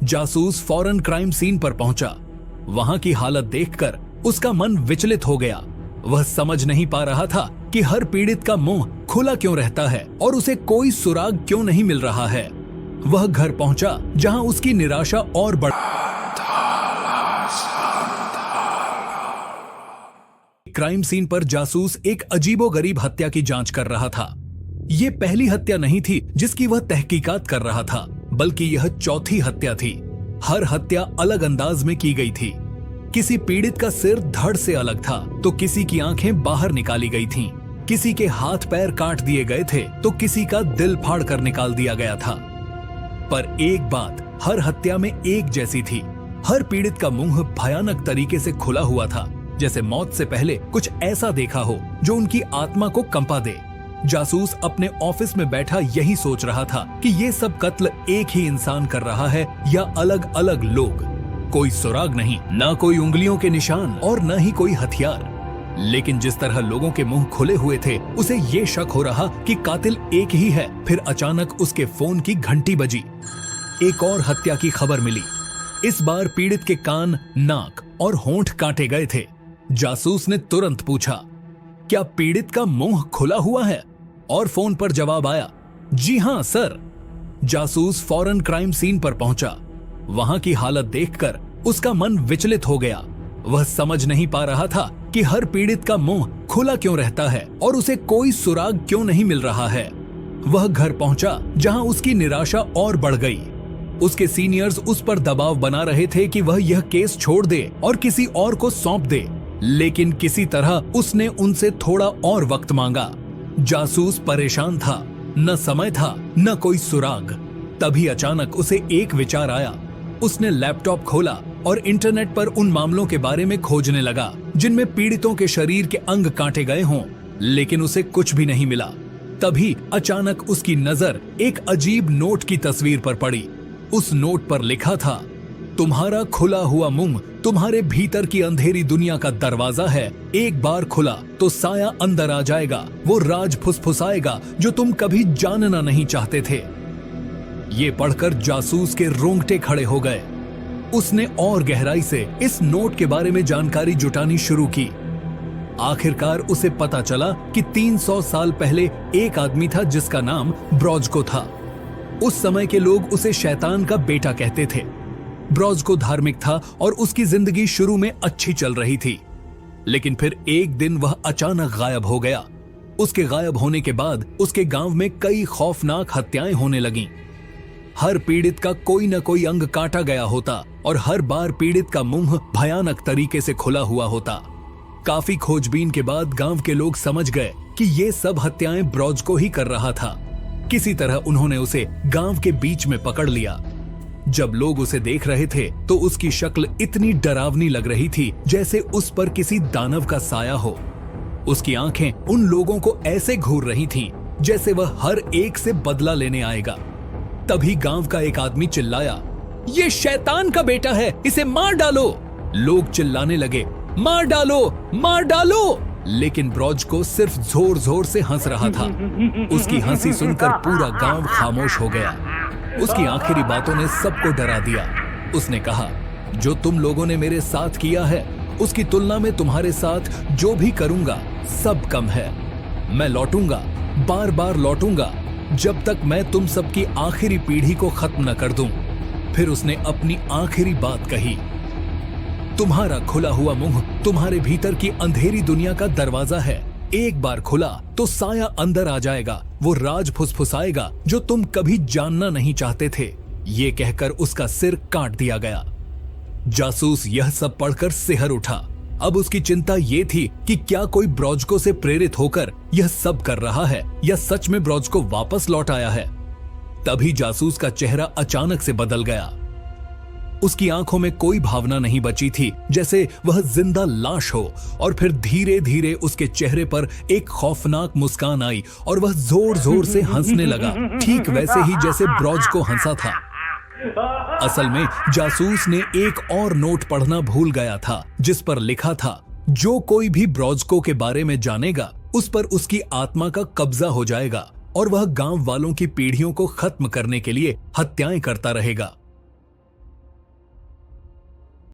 जासूस फौरन crime scene पर पहुंचा। वहां की हालत देखकर उसका मन विचलित हो गया। वह समझ नहीं पा रहा था कि हर पीड़ित का मुंह खुला क्यों रहता है और उसे कोई सुराग क्यों नहीं मिल रहा है। वह घर पहुंचा जहां उसकी निराशा और बढ़। क्राइम सीन पर जासूस एक अजीबोगरीब हत्या की जांच कर रहा था। ये पहली हत्या नहीं थी जिसकी वह तहकीकात कर रहा था, बल्कि यह चौथी हत्या थी। हर हत्या अलग अंदाज में की गई थी। किसी पीड़ित का सिर धड़ से अलग था तो किसी की आंखें बाहर निकाली गई थीं। किसी के हाथ पैर काट दिए गए थे तो किसी का दिल फाड़ कर निकाल दिया गया था। पर एक बात हर हत्या में एक जैसी थी। हर पीड़ित का मुंह भयानक तरीके से खुला हुआ था, जैसे मौत से पहले कुछ ऐसा देखा हो जो उनकी आत्मा को कंपा दे। जासूस अपने ऑफिस में बैठा यही सोच रहा था कि ये सब कत्ल एक ही इंसान कर रहा है या अलग अलग लोग। कोई सुराग नहीं, ना कोई उंगलियों के निशान और न ही कोई हथियार। लेकिन जिस तरह लोगों के मुंह खुले हुए थे, उसे ये शक हो रहा कि कातिल एक ही है। फिर अचानक उसके फोन की घंटी बजी। एक और हत्या की खबर मिली। इस बार पीड़ित के कान, नाक और होंठ काटे गए थे। जासूस ने तुरंत पूछा, क्या पीड़ित का मुंह खुला हुआ है? और फोन पर जवाब आया, जी हां सर। जासूस फौरन क्राइम सीन पर पहुंचा। वहां की हालत देखकर उसका मन विचलित हो गया। वह समझ नहीं पा रहा था कि हर पीड़ित का मुंह खुला क्यों रहता है और उसे कोई सुराग क्यों नहीं मिल रहा है। वह घर पहुंचा जहां उसकी निराशा और बढ़ गई। उसके सीनियर्स उस पर दबाव बना रहे थे कि वह यह केस छोड़ दे और किसी और को सौंप दे, लेकिन किसी तरह उसने उनसे थोड़ा और वक्त मांगा। जासूस परेशान था, न समय था न कोई सुराग। तभी अचानक उसे एक विचार आया। उसने लैपटॉप खोला और इंटरनेट पर उन मामलों के बारे में खोजने लगा जिनमें पीड़ितों के शरीर के अंग काटे गए हों, लेकिन उसे कुछ भी नहीं मिला। तभी अचानक उसकी नजर एक अजीब नोट की तस्वीर पर पड़ी। उस नोट पर लिखा था, तुम्हारा खुला हुआ मुंह तुम्हारे भीतर की अंधेरी दुनिया का दरवाजा है। एक बार खुला तो साया अंदर आ जाएगा, वो राज फुसफुसाएगा जो तुम कभी जानना नहीं चाहते थे। ये पढ़कर जासूस के रोंगटे खड़े हो गए। उसने और गहराई से इस नोट के बारे में जानकारी जुटानी शुरू की। आखिरकार उसे पता चला कि 300 साल पहले एक आदमी था जिसका नाम ब्रॉजको था। उस समय के लोग उसे शैतान का बेटा कहते थे। ब्रॉजको धार्मिक था और उसकी जिंदगी शुरू में अच्छी चल रही थी, लेकिन फिर एक दिन वह अचानक गायब हो गया। उसके गायब होने के बाद उसके गांव में कई खौफनाक हत्याएं होने लगीं। हर पीड़ित का कोई न कोई अंग काटा गया होता और हर बार पीड़ित का मुंह भयानक तरीके से खुला हुआ होता। काफी खोजबीन के बाद गांव के लोग समझ गए कि ये सब हत्याएं ब्रॉजको ही कर रहा था। किसी तरह उन्होंने उसे गांव के बीच में पकड़ लिया। जब लोग उसे देख रहे थे तो उसकी शक्ल इतनी डरावनी लग रही थी जैसे उस पर किसी दानव का साया हो। उसकी आंखें उन लोगों को ऐसे घूर रही थीं जैसे वह हर एक से बदला लेने आएगा। तभी गांव का एक आदमी चिल्लाया, ये शैतान का बेटा है, इसे मार डालो। लोग चिल्लाने लगे, मार डालो, मार डालो। लेकिन ब्रॉजको सिर्फ जोर जोर से हंस रहा था। उसकी हंसी सुनकर पूरा गांव खामोश हो गया। उसकी आखिरी बातों ने सबको डरा दिया। उसने कहा, जो तुम लोगों ने मेरे साथ किया है उसकी तुलना में तुम्हारे साथ जो भी करूंगा सब कम है। मैं लौटूंगा, बार बार लौटूंगा, जब तक मैं तुम सबकी आखिरी पीढ़ी को खत्म न कर दूं। फिर उसने अपनी आखिरी बात कही, तुम्हारा खुला हुआ मुंह तुम्हारे भीतर की अंधेरी दुनिया का दरवाजा है। एक बार खुला तो साया अंदर आ जाएगा, वो राज फुसफुसाएगा जो तुम कभी जानना नहीं चाहते थे। ये कहकर उसका सिर काट दिया गया। जासूस यह सब पढ़कर सिहर उठा। अब उसकी चिंता ये थी कि क्या कोई ब्रॉजको से प्रेरित होकर यह सब कर रहा है या सच में ब्रॉजको वापस लौट आया है। तभी जासूस का चेहरा अचानक से बदल गया। उसकी आंखों में कोई भावना नहीं बची थी, जैसे वह जिंदा लाश हो। और फिर धीरे धीरे उसके चेहरे पर एक खौफनाक मुस्कान आई और वह जोर जोर से हंसने लगा, ठीक वैसे ही जैसे ब्रॉजको हंसा था। असल में जासूस ने एक और नोट पढ़ना भूल गया था जिस पर लिखा था, जो कोई भी ब्रॉजको के बारे में जानेगा उस पर उसकी आत्मा का कब्जा हो जाएगा और वह गांव वालों की पीढ़ियों को खत्म करने के लिए हत्याएं करता रहेगा।